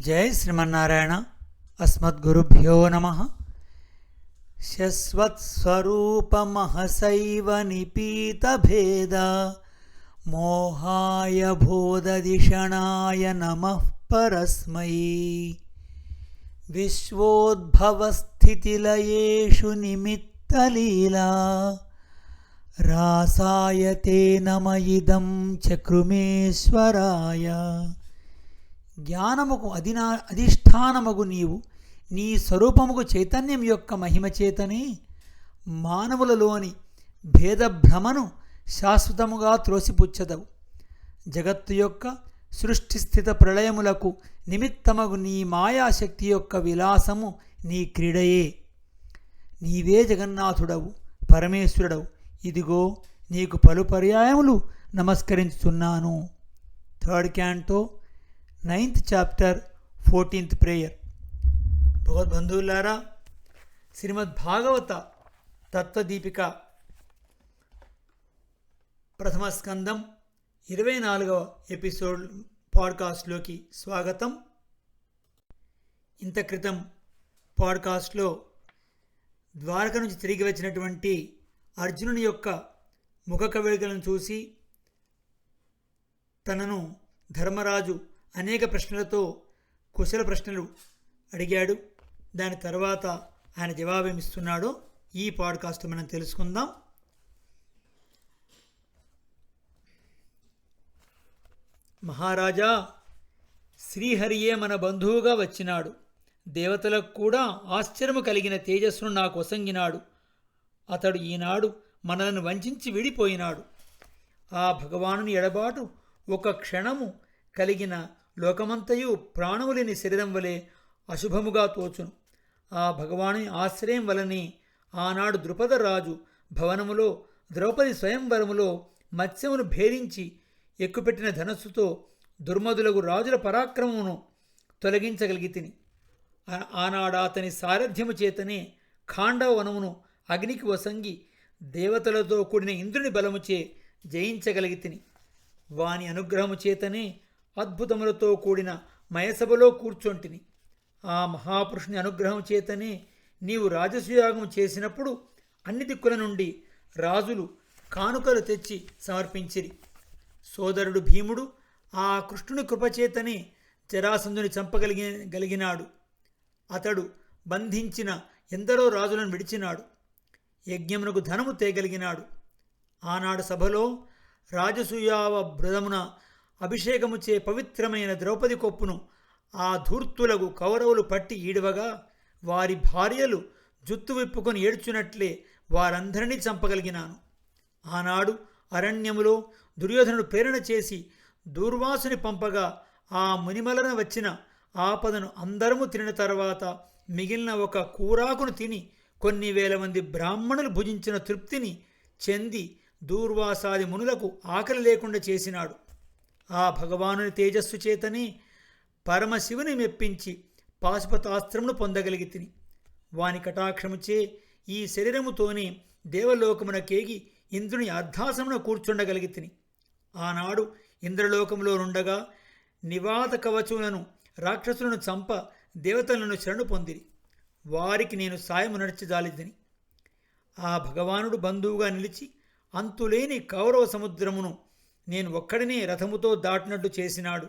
జై శ్రీమన్నారాయణ. అస్మద్గురుభ్యో నమః. శశ్వత్స్వరూపమహసైవ నిపీతభేద మోహాయ బోధదిషణాయ నమః పరస్మై. విశ్వోద్భవస్థితిలయేషు నిమిత్తలీలా రాసాయ తే నమ ఇదం చక్రుమేశ్వరాయ. జ్ఞానముకు అధిష్టానమగు నీవు నీ స్వరూపముకు చైతన్యం యొక్క మహిమ చేతనే మానవులలోని భేదభ్రమను శాశ్వతముగా త్రోసిపుచ్చదవు. జగత్తు యొక్క సృష్టిస్థిత ప్రళయములకు నిమిత్తమగు నీ మాయాశక్తి యొక్క విలాసము నీ క్రీడయే. నీవే జగన్నాథుడవు, పరమేశ్వరుడవు. ఇదిగో నీకు పలు పర్యాయములు నమస్కరించుతున్నాను. Third canto 9th chapter 14th prayer. భగవద్బంధువులారా, శ్రీమద్భాగవత తత్వదీపిక ప్రథమ స్కందం 24వ ఎపిసోడ్ పాడ్కాస్ట్లోకి స్వాగతం. ఇంత క్రితం పాడ్కాస్ట్లో ద్వారక నుంచి తిరిగి వచ్చినటువంటి అర్జునుని యొక్క ముఖ కవళికలను చూసి తనను ధర్మరాజు అనేక ప్రశ్నలతో కుశల ప్రశ్నలు అడిగాడు. దాని తర్వాత ఆయన జవాబేమిస్తున్నాడో ఈ పాడ్కాస్ట్ మనం తెలుసుకుందాం. మహారాజా, శ్రీహరియే మన బంధువుగా వచ్చినాడు. దేవతలకు కూడా ఆశ్చర్యము కలిగిన తేజస్సును నాకు వసంగినాడు. అతడు ఈనాడు మనలను వంచించి విడిపోయినాడు. ఆ భగవానుని ఎడబాటు ఒక క్షణము కలిగిన లోకమంతయు ప్రాణములేని శరీరం వలె అశుభముగా తోచును. ఆ భగవానుని ఆశ్రయం వలనే ఆనాడు ద్రుపదరాజు భవనములో ద్రౌపది స్వయంవరములో మత్స్యమును భేదించి ఎక్కుపెట్టిన ధనస్సుతో దుర్మధులకు రాజుల పరాక్రమమును తొలగించగలిగితిని. ఆనాడు అతని సారథ్యము చేతనే ఖాండవ వనమును అగ్నికి వసంగి దేవతలతో కూడిన ఇంద్రుని బలముచే జయించగలిగితిని. వాని అనుగ్రహము చేతనే అద్భుతములతో కూడిన మయసభలో కూర్చొంటిని. ఆ మహాపురుషుని అనుగ్రహం చేతనే నీవు రాజసూయాగము చేసినప్పుడు అన్ని దిక్కుల నుండి రాజులు కానుకలు తెచ్చి సమర్పించిరి. సోదరుడు భీముడు ఆ కృష్ణుని కృపచేతనే జరాసంధుని చంపగలిగినాడు. అతడు బంధించిన ఎందరో రాజులను విడిచినాడు. యజ్ఞమునకు ధనము తేగలిగినాడు. ఆనాడు సభలో రాజసూయావ బృదమున అభిషేకముచే పవిత్రమైన ద్రౌపది కొప్పును ఆ ధూర్తులకు కౌరవులు పట్టి ఈడవగా వారి భార్యలు జుత్తు విప్పుకొని ఏడ్చునట్లే వారందరినీ చంపగలిగినాను. ఆనాడు అరణ్యములో దుర్యోధనుడు ప్రేరణ చేసి దూర్వాసుని పంపగా ఆ మునిమలన వచ్చిన ఆపదను అందరము తినిన తర్వాత మిగిలిన ఒక కూరాకును తిని కొన్ని వేల మంది బ్రాహ్మణులు భుజించిన తృప్తిని చెంది దూర్వాసాది మునులకు ఆకలి లేకుండా చేసినాడు. ఆ భగవానుని తేజస్సు చేతనే పరమశివుని మెప్పించి పాశుపతాస్త్రమును పొందగలిగితిని. వాని కటాక్షముచే ఈ శరీరముతోనే దేవలోకమునకేగి ఇంద్రుని అర్ధాసమున కూర్చుండగలిగితిని. ఆనాడు ఇంద్రలోకములో నుండగా నివాత కవచులను రాక్షసులను చంప దేవతలను శరణు పొందిరి. వారికి నేను సాయము నడిచజాలిద్దని. ఆ భగవానుడు బంధువుగా నిలిచి అంతులేని కౌరవ సముద్రమును నేను ఒక్కడినే రథముతో దాటినట్టు చేసినాడు.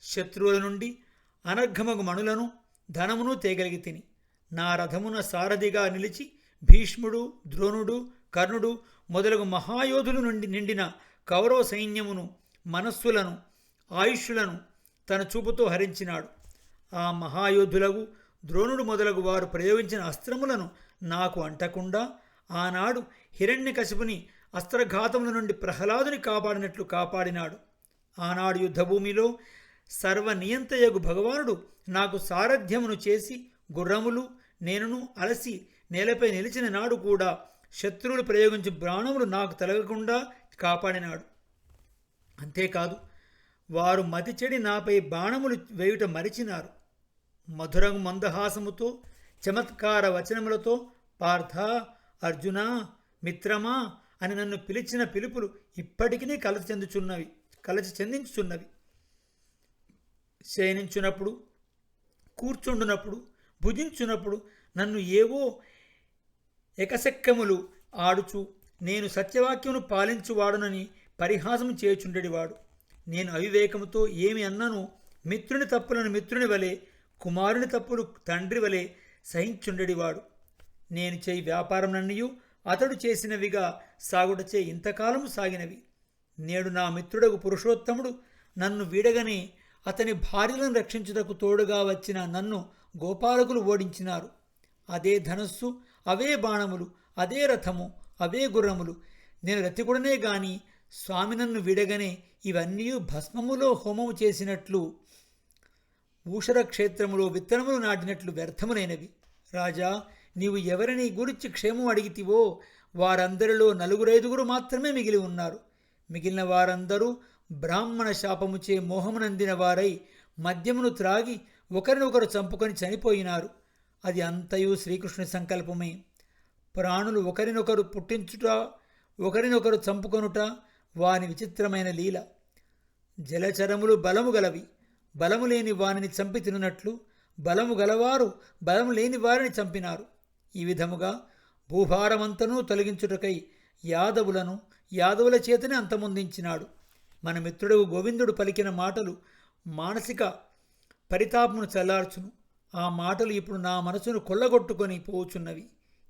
శత్రువుల నుండి అనర్ఘమగు మణులను ధనమును తేగలిగితిని. నా రథమున సారథిగా నిలిచి భీష్ముడు, ద్రోణుడు, కర్ణుడు మొదలగు మహాయోధుల నుండి నిండిన కౌరవ సైన్యమును, మనస్సులను, ఆయుష్యులను తన చూపుతో హరించినాడు. ఆ మహాయోధులకు ద్రోణుడు మొదలగు వారు ప్రయోగించిన అస్త్రములను నాకు అంటకుండా ఆనాడు హిరణ్యకశిపుని అస్త్రఘాతముల నుండి ప్రహ్లాదుని కాపాడినట్లు కాపాడినాడు. ఆనాడు యుద్ధభూమిలో సర్వనియంతయగు భగవానుడు నాకు సారథ్యమును చేసి గుర్రములు నేనును అలసి నేలపై నిలిచిన నాడు కూడా శత్రువులు ప్రయోగించి బాణములు నాకు తలగకుండా కాపాడినాడు. అంతేకాదు, వారు మతి చెడి నాపై బాణములు వేయుట మరిచినారు. మధురము మందహాసముతో చమత్కార వచనములతో పార్థ, అర్జున, మిత్రమా అని నన్ను పిలిచిన పిలుపులు ఇప్పటికీ కలచి చెందించుచున్నవి. శయనించున్నప్పుడు కూర్చుండునప్పుడు భుజించున్నప్పుడు నన్ను ఏవో ఎకశక్కములు ఆడుచు నేను సత్యవాక్యమును పాలించువాడునని పరిహాసము చేయుచుండెడివాడు. నేను అవివేకముతో ఏమి అన్నను మిత్రుని తప్పులను మిత్రుని వలె, కుమారుని తప్పులు తండ్రి వలె సహించుండెడివాడు. నేను చేయి వ్యాపారములన్నయూ అతడు చేసినవిగా సాగుటచే ఇంతకాలము సాగినవి. నేడు నా మిత్రుడగు పురుషోత్తముడు నన్ను వీడగనే అతని భార్యలను రక్షించుటకు తోడుగా వచ్చిన నన్ను గోపాలకులు ఓడించినారు. అదే ధనస్సు, అవే బాణములు, అదే రథము, అవే గుర్రములు. నేను రతికుడనే గాని స్వామి నన్ను వీడగనే ఇవన్నీ భస్మములో హోమము చేసినట్లు, ఊషర క్షేత్రములో విత్తనములు నాటినట్లు వ్యర్థములైనవి. రాజా, నీవు ఎవరిని గురించి క్షేమం అడిగితివో వారందరిలో 4-5 మాత్రమే మిగిలి ఉన్నారు. మిగిలిన వారందరూ బ్రాహ్మణ శాపముచే మోహమునందిన వారై మద్యమును త్రాగి ఒకరినొకరు చంపుకొని చనిపోయినారు. అది అంతయు శ్రీకృష్ణుని సంకల్పమే. ప్రాణులు ఒకరినొకరు పుట్టించుట, ఒకరినొకరు చంపుకొనుట వాని విచిత్రమైన లీల. జలచరములు బలము గలవి. బలము లేని వారిని చంపి తినున్నట్లు బలము గలవారు బలము లేని వారిని చంపినారు. ఈ విధముగా భూభారమంతనూ తొలగించుటకై యాదవుల చేతనే అంతమొందించినాడు. మన మిత్రుడు గోవిందుడు పలికిన మాటలు మానసిక పరితాపమును చల్లార్చును. ఆ మాటలు ఇప్పుడు నా మనసును కొల్లగొట్టుకొని పోచున్నవి.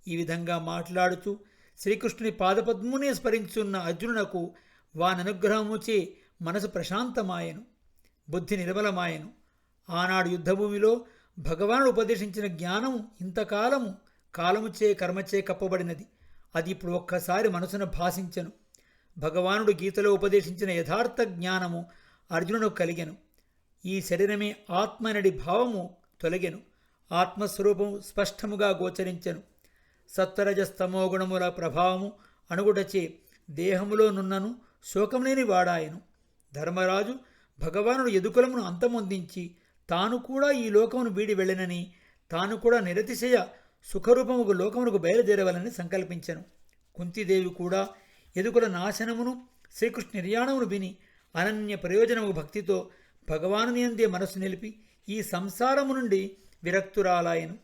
ఈ విధంగా మాట్లాడుతూ శ్రీకృష్ణుని పాదపద్మునే స్మరించున్న అర్జునునకు వాననుగ్రహముచే మనసు ప్రశాంతమాయెను, బుద్ధి నిర్మలమాయెను. ఆనాడు యుద్ధభూమిలో భగవానుడు ఉపదేశించిన జ్ఞానము ఇంతకాలము కాలముచే కర్మచే కప్పబడినది. అది ఇప్పుడు ఒక్కసారి మనసున భాసించెను. భగవానుడు గీతలో ఉపదేశించిన యథార్థ జ్ఞానము అర్జునుడు కలిగెను. ఈ శరీరమే ఆత్మనడి భావము తొలగెను. ఆత్మస్వరూపము స్పష్టముగా గోచరించెను. సత్వరజస్తమోగుణముల ప్రభావము అణుగుటచే దేహములో నున్నను శోకం లేని వాడాయను. ధర్మరాజు భగవానుడు యదుకులమును అంతమొందించి తాను కూడా ఈ లోకమును వీడి వెళ్ళనని, తాను కూడా నిరతిశయ సుఖరూపముకు లోకమునకు బయలుదేరవలని సంకల్పించెను. కుంతీదేవి కూడా యదుకుల నాశనమును శ్రీకృష్ణ నిర్యాణమును విని అనన్య ప్రయోజనము భక్తితో భగవానుని యందే మనస్సు నిలిపి ఈ సంసారము నుండి విరక్తురాలాయను.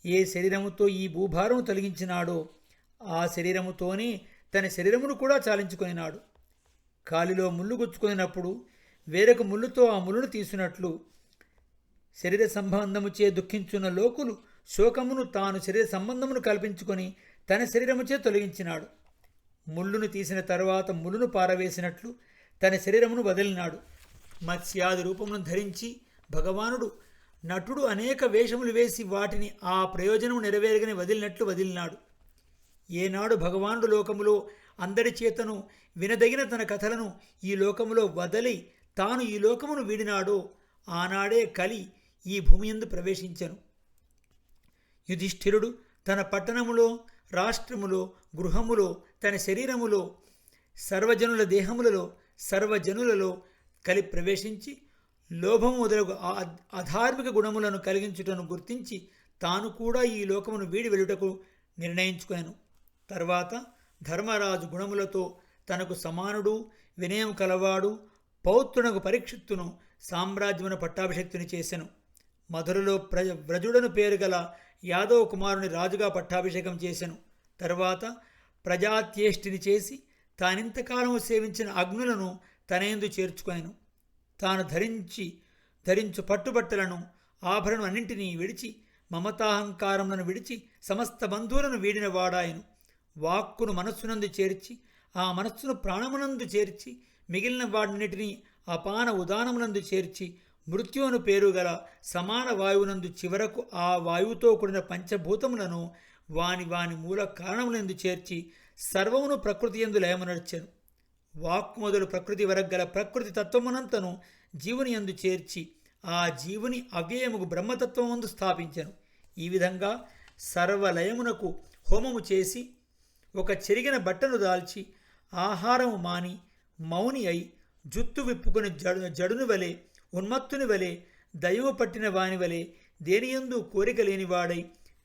ఏ శరీరముతో ఈ భూభారము తొలగించినాడో ఆ శరీరముతోనే తన శరీరమును కూడా చాలించుకొనినాడు. కాలిలో ముళ్ళు గుచ్చుకొనినప్పుడు వేరొక ముళ్ళుతో ఆ ముళ్ళును తీసినట్లు శరీర సంబంధముచే దుఃఖించున్న లోకులు శోకమును తాను శరీర సంబంధమును కల్పించుకొని తన శరీరముచే తొలగించినాడు. ముళ్ళును తీసిన తరువాత ముళ్ళును పారవేసినట్లు తన శరీరమును వదిలినాడు. మత్స్యాది రూపమును ధరించి భగవానుడు నటుడు అనేక వేషములు వేసి వాటిని ఆ ప్రయోజనము నెరవేరగని వదిలినట్లు వదిలినాడు. ఏనాడు భగవానుడు లోకములో అందరి చేతను వినదగిన తన కథలను ఈ లోకములో వదలి తాను ఈ లోకమును వీడినాడో ఆనాడే కలి ఈ భూమియందు ప్రవేశించెను. యుధిష్ఠిరుడు తన పట్టణములో, రాష్ట్రములో, గృహములో, తన శరీరములో, సర్వజనుల దేహములలో, సర్వజనులలో కలి ప్రవేశించి లోభము మొదలగు అధార్మిక గుణములను కలిగించుటను గుర్తించి తాను కూడా ఈ లోకమును వీడి వెళ్ళుటకు నిర్ణయించుకొనెను. తర్వాత ధర్మరాజు గుణములతో తనకు సమానుడు, వినయం కలవాడు, పౌత్రునకు పరీక్షిత్తును సామ్రాజ్యమున పట్టాభిషక్తుని చేసెను. మధురలో వ్రజుడను పేరు గల యాదవ కుమారుని రాజుగా పట్టాభిషేకం చేసెను. తర్వాత ప్రజాత్యేష్టిని చేసి తానింతకాలము సేవించిన అగ్నులను తనయందు చేర్చుకొనెను. తాను ధరించు పట్టుబట్టలను, ఆభరణం అన్నింటినీ విడిచి, మమతాహంకారములను విడిచి సమస్త బంధువులను వీడిన వాడాయను. వాక్కును మనస్సునందు చేర్చి, ఆ మనస్సును ప్రాణమునందు చేర్చి, మిగిలిన వాటిన్నిటినీ అపాన ఉదానమునందు చేర్చి, మృత్యువును పేరు గల సమాన వాయువునందు చివరకు ఆ వాయువుతో కూడిన పంచభూతములను వాని మూల కారణములందు చేర్చి సర్వమును ప్రకృతి యందు లయమునర్చెను. వాక్కు మొదలు ప్రకృతి వరగల ప్రకృతి తత్వమునంతను జీవుని యందు చేర్చి ఆ జీవుని అవ్యయముకు బ్రహ్మతత్వమందు స్థాపించెను. ఈ విధంగా సర్వలయమునకు హోమము చేసి ఒక చెరిగిన బట్టను దాల్చి ఆహారము మాని మౌని అయి జుత్తు విప్పుకొని జడుని వలె, ఉన్మత్తుని వలె, దైవము పట్టిన వాని వలె, దేనియందు కోరిక లేనివాడై,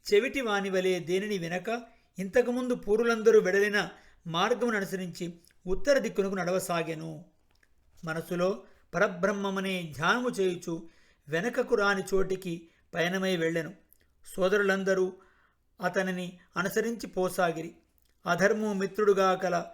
చెవిటి వాని వలె దేనిని వినక ఇంతకుముందు పూర్వులందరూ వెడలిన మార్గమును అనుసరించి ఉత్తర దిక్కునకు నడవసాగెను. మనసులో పరబ్రహ్మమనే ధ్యానము చేయుచు వెనకకు రాని చోటికి పయనమై వెళ్ళెను. సోదరులందరూ అతనిని అనుసరించి పోసాగిరి. అధర్మము మిత్రుడుగా కల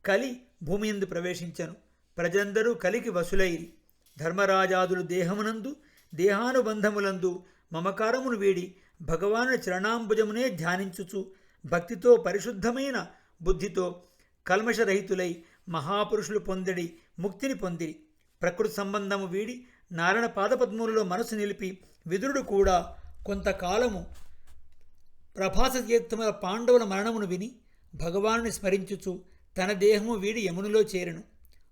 కలి భూమి యందు ప్రవేశించెను. ప్రజలందరూ కలికి వశులైరి. ధర్మరాజాదులు దేహమునందు దేహానుబంధములందు మమకారమును వీడి భగవానుని చరణాంబుజమునే ధ్యానించుచు భక్తితో పరిశుద్ధమైన బుద్ధితో కల్మషరహితులై మహాపురుషులు పొందడి ముక్తిని పొందిరి. ప్రకృతి సంబంధము వీడి నారాయణ పాదపద్మములలో మనసు నిలిపి విదురుడు కూడా కొంతకాలము ప్రభాస తీర్థముల పాండవుల మరణమును విని భగవానుని స్మరించుచు తన దేహము వీడి యమునిలో చేరెను.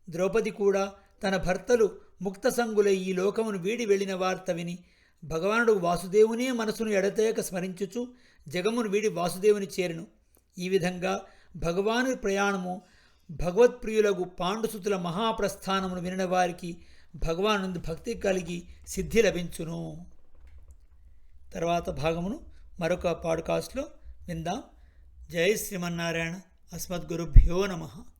ద్రౌపది కూడా తన భర్తలు ముక్తసంగులై ఈ లోకమును వీడి వెళ్ళిన వార్త విని భగవానుడు వాసుదేవునే మనసును ఎడతేక స్మరించుచు జగమును వీడి వాసుదేవుని చేరెను. ఈ విధంగా భగవాను ప్రయాణము భగవత్ప్రియులకు పాండుసుతుల మహాప్రస్థానమును వినిన వారికి భగవాను భక్తి కలిగి సిద్ధి లభించును. తర్వాత భాగమును మరొక పాడ్కాస్ట్లో విందాం. జై శ్రీమన్నారాయణ. అస్మద్గురుభ్యో నమః.